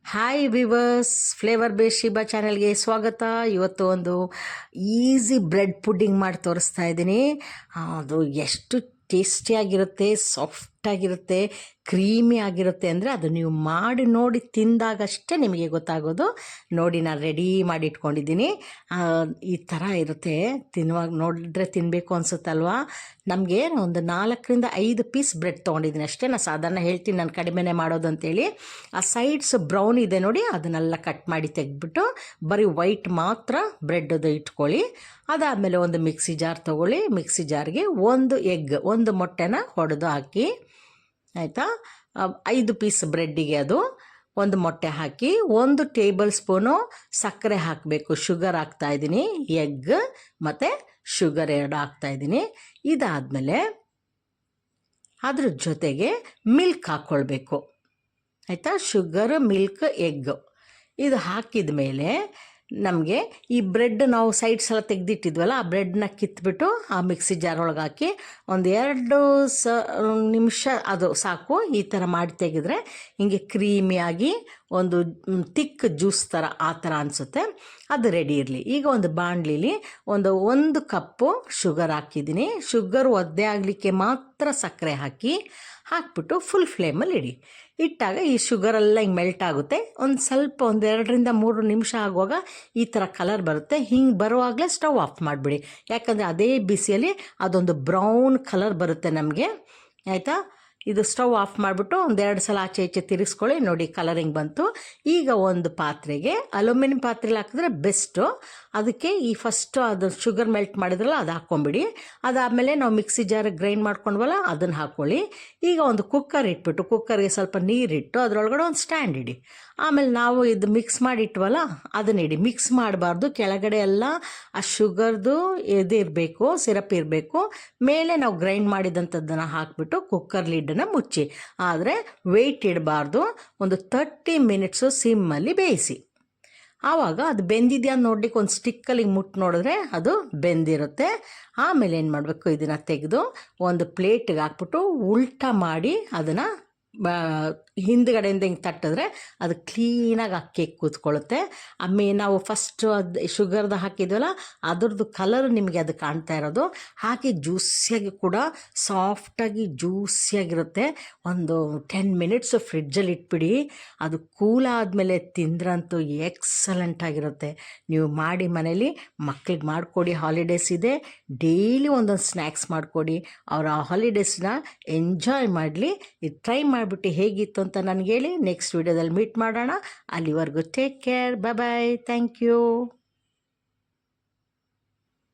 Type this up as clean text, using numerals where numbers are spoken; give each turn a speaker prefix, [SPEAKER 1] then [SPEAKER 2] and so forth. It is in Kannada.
[SPEAKER 1] Hi viewers, flavour base Shiba ಚಾನೆಲ್ಗೆ ಸ್ವಾಗತ. ಇವತ್ತು ಒಂದು ಈಸಿ ಬ್ರೆಡ್ ಪುಡ್ಡಿಂಗ್ ಮಾಡಿ ತೋರಿಸ್ತಾ ಇದ್ದೀನಿ. ಅದು ಎಷ್ಟು ಟೇಸ್ಟಿಯಾಗಿರುತ್ತೆ, ಸಾಫ್ಟಾಗಿರುತ್ತೆ, ಕ್ರೀಮಿ ಆಗಿರುತ್ತೆ ಅಂದರೆ ಅದು ನೀವು ಮಾಡಿ ನೋಡಿ ತಿಂದಾಗಷ್ಟೇ ನಿಮಗೆ ಗೊತ್ತಾಗೋದು. ನೋಡಿ, ನಾನು ರೆಡಿ ಮಾಡಿ ಇಟ್ಕೊಂಡಿದ್ದೀನಿ. ಈ ಥರ ಇರುತ್ತೆ, ತಿನ್ನುವಾಗ ನೋಡಿದ್ರೆ ತಿನ್ನಬೇಕು ಅನಿಸುತ್ತಲ್ವಾ. ನಮಗೆ ಒಂದು 4-5 ಪೀಸ್ ಬ್ರೆಡ್ ತೊಗೊಂಡಿದ್ದೀನಿ ಅಷ್ಟೇ. ನಾನು ಸಾಧಾರಣ ಹೇಳ್ತೀನಿ ನಾನು ಕಡಿಮೆನೇ ಮಾಡೋದು ಅಂತೇಳಿ. ಆ ಸೈಡ್ಸ್ ಬ್ರೌನ್ ಇದೆ ನೋಡಿ, ಅದನ್ನೆಲ್ಲ ಕಟ್ ಮಾಡಿ ತೆಗೆದ್ಬಿಟ್ಟು ಬರೀ ವೈಟ್ ಮಾತ್ರ ಬ್ರೆಡ್ದು ಇಟ್ಕೊಳ್ಳಿ. ಅದಾದಮೇಲೆ ಒಂದು ಮಿಕ್ಸಿ ಜಾರ್ ತೊಗೊಳ್ಳಿ. ಮಿಕ್ಸಿ ಜಾರ್ಗೆ ಒಂದು ಎಗ್, ಒಂದು ಮೊಟ್ಟೆನ ಹೊಡೆದು ಹಾಕಿ, ಆಯಿತಾ. 5 ಪೀಸ್ ಬ್ರೆಡ್ಡಿಗೆ ಅದು ಒಂದು ಮೊಟ್ಟೆ ಹಾಕಿ, 1 ಟೇಬಲ್ ಸ್ಪೂನು ಸಕ್ಕರೆ ಹಾಕಬೇಕು. ಶುಗರ್ ಹಾಕ್ತಾಯಿದ್ದೀನಿ, ಎಗ್ ಮತ್ತು ಶುಗರ್ 2 ಹಾಕ್ತಾಯಿದ್ದೀನಿ. ಇದಾದಮೇಲೆ ಅದ್ರ ಜೊತೆಗೆ ಮಿಲ್ಕ್ ಹಾಕ್ಕೊಳ್ಬೇಕು, ಆಯಿತಾ. ಶುಗರ್, ಮಿಲ್ಕ್, ಎಗ್ ಇದು ಹಾಕಿದ ಮೇಲೆ ನಮಗೆ ಈ ಬ್ರೆಡ್ ನಾವು ಸೈಡ್ಸ್ ಎಲ್ಲ ತೆಗೆದಿಟ್ಟಿದ್ವಲ್ಲ, ಆ ಬ್ರೆಡ್ನ ಕಿತ್ಬಿಟ್ಟು ಆ ಮಿಕ್ಸಿ ಜಾರ್ ಒಳಗೆ ಹಾಕಿ ಒಂದು 2 ನಿಮಿಷ ಅದು ಸಾಕು. ಈ ಥರ ಮಾಡಿ ತೆಗೆದ್ರೆ ಹಿಂಗೆ ಕ್ರೀಮಿಯಾಗಿ ಒಂದು ತಿಕ್ ಜ್ಯೂಸ್ ಥರ ಆ ಥರ ಅನಿಸುತ್ತೆ. ಅದು ರೆಡಿ ಇರಲಿ. ಈಗ ಒಂದು ಬಾಣಲಿಲಿ ಒಂದು ಕಪ್ಪು ಶುಗರ್ ಹಾಕಿದ್ದೀನಿ. ಶುಗರ್ ಒದ್ದೆ ಆಗಲಿಕ್ಕೆ ಮಾತ್ರ ಸಕ್ಕರೆ ಹಾಕಿಬಿಟ್ಟು ಫುಲ್ ಫ್ಲೇಮಲ್ಲಿ ಇಟ್ಟಾಗ ಈ ಶುಗರೆಲ್ಲ ಹಿಂಗೆ ಮೆಲ್ಟ್ ಆಗುತ್ತೆ. ಒಂದು ಸ್ವಲ್ಪ 2-3 ನಿಮಿಷ ಆಗುವಾಗ ಈ ಥರ ಕಲರ್ ಬರುತ್ತೆ. ಹಿಂಗೆ ಬರುವಾಗಲೇ ಸ್ಟವ್ ಆಫ್ ಮಾಡಿಬಿಡಿ, ಯಾಕಂದರೆ ಅದೇ ಬಿಸಿಯಲ್ಲಿ ಅದೊಂದು ಬ್ರೌನ್ ಕಲರ್ ಬರುತ್ತೆ ನಮಗೆ, ಆಯಿತಾ. ಇದು ಸ್ಟವ್ ಆಫ್ ಮಾಡಿಬಿಟ್ಟು 2 ಸಲ ಆಚೆ ಈಚೆ ತಿರುಗಿಸ್ಕೊಳ್ಳಿ. ನೋಡಿ, ಕಲರಿಂಗ್ ಬಂತು. ಈಗ ಒಂದು ಪಾತ್ರೆಗೆ, ಅಲ್ಯೂಮಿನಿಯಂ ಪಾತ್ರೆಲಿ ಹಾಕಿದ್ರೆ ಬೆಸ್ಟು. ಅದಕ್ಕೆ ಈ ಫಸ್ಟು ಅದು ಶುಗರ್ ಮೆಲ್ಟ್ ಮಾಡಿದ್ರಲ್ಲ ಅದು ಹಾಕ್ಕೊಂಬಿಡಿ. ಅದಾದಮೇಲೆ ನಾವು ಮಿಕ್ಸಿ ಜಾರ್ ಗ್ರೈಂಡ್ ಮಾಡ್ಕೊಂಡ್ವಲ್ಲ ಅದನ್ನು ಹಾಕ್ಕೊಳ್ಳಿ. ಈಗ ಒಂದು ಕುಕ್ಕರ್ ಇಟ್ಬಿಟ್ಟು, ಕುಕ್ಕರ್ಗೆ ಸ್ವಲ್ಪ ನೀರಿಟ್ಟು ಅದರೊಳಗಡೆ ಒಂದು ಸ್ಟ್ಯಾಂಡ್ ಇಡಿ. ಆಮೇಲೆ ನಾವು ಇದು ಮಿಕ್ಸ್ ಮಾಡಿಟ್ವಲ್ಲ ಅದನ್ನ ಮಿಕ್ಸ್ ಮಾಡಬಾರ್ದು. ಕೆಳಗಡೆ ಎಲ್ಲ ಆ ಶುಗರ್ದು ಇರಬೇಕು, ಸಿರಪ್ ಇರಬೇಕು. ಮೇಲೆ ನಾವು ಗ್ರೈಂಡ್ ಮಾಡಿದಂಥದ್ದನ್ನು ಹಾಕಿಬಿಟ್ಟು ಕುಕ್ಕರ್ ಲಿಡ್ಡನ್ನು ಮುಚ್ಚಿ. ಆದರೆ ವೆಯ್ಟ್ ಇಡಬಾರ್ದು. ಒಂದು 30 ಮಿನಿಟ್ಸು ಸಿಮ್ಮಲ್ಲಿ ಬೇಯಿಸಿ. ಆವಾಗ ಅದು ಬೆಂದಿದೆಯಾ ನೋಡ್ಲಿಕ್ಕೆ ಒಂದು ಸ್ಟಿಕ್ಕಲ್ಲಿ ಮುಟ್ಟು ನೋಡಿದ್ರೆ ಅದು ಬೆಂದಿರುತ್ತೆ. ಆಮೇಲೆ ಏನು ಮಾಡಬೇಕು, ಇದನ್ನು ತೆಗೆದು ಒಂದು ಪ್ಲೇಟಿಗೆ ಹಾಕ್ಬಿಟ್ಟು ಉಲ್ಟಾ ಮಾಡಿ ಅದನ್ನು ಹಿಂದ್ಗಡೆಯಿಂದ ಹಿಂಗೆ ತಟ್ಟಿದ್ರೆ ಅದು ಕ್ಲೀನಾಗಿ ಅಕ್ಕಿ ಕೂತ್ಕೊಳ್ಳುತ್ತೆ. ಆಮೇಲೆ ನಾವು ಫಸ್ಟು ಅದು ಶುಗರ್ದು ಹಾಕಿದ್ವಲ್ಲ ಅದ್ರದ್ದು ಕಲರ್ ನಿಮಗೆ ಅದು ಕಾಣ್ತಾ ಇರೋದು. ಹಾಗೆ ಜ್ಯೂಸಿಯಾಗಿ ಕೂಡ ಸಾಫ್ಟಾಗಿ ಜ್ಯೂಸಿಯಾಗಿರುತ್ತೆ. ಒಂದು 10 ಮಿನಿಟ್ಸು ಫ್ರಿಡ್ಜಲ್ಲಿ ಇಟ್ಬಿಡಿ. ಅದು ಕೂಲ್ ಆದಮೇಲೆ ತಿಂದ್ರಂತೂ ಎಕ್ಸಲೆಂಟ್ ಆಗಿರುತ್ತೆ. ನೀವು ಮಾಡಿ ಮನೇಲಿ ಮಕ್ಳಿಗೆ ಮಾಡಿಕೊಡಿ. ಹಾಲಿಡೇಸ್ ಇದೆ, ಡೈಲಿ ಒಂದೊಂದು ಸ್ನ್ಯಾಕ್ಸ್ ಮಾಡಿಕೊಡಿ. ಅವರ ಹಾಲಿಡೇಸ್ನ ಎಂಜಾಯ್ ಮಾಡಲಿ. ಇದು ಟ್ರೈ ಮಾಡಿಬಿಟ್ಟು ಹೇಗಿತ್ತು ಅಂತ ನನಗೆ ಹೇಳಿ. ನೆಕ್ಸ್ಟ್ ವಿಡಿಯೋದಲ್ಲಿ ಮೀಟ್ ಮಾಡೋಣ. ಅಲ್ಲಿವರೆಗೂ take care, bye bye, thank you.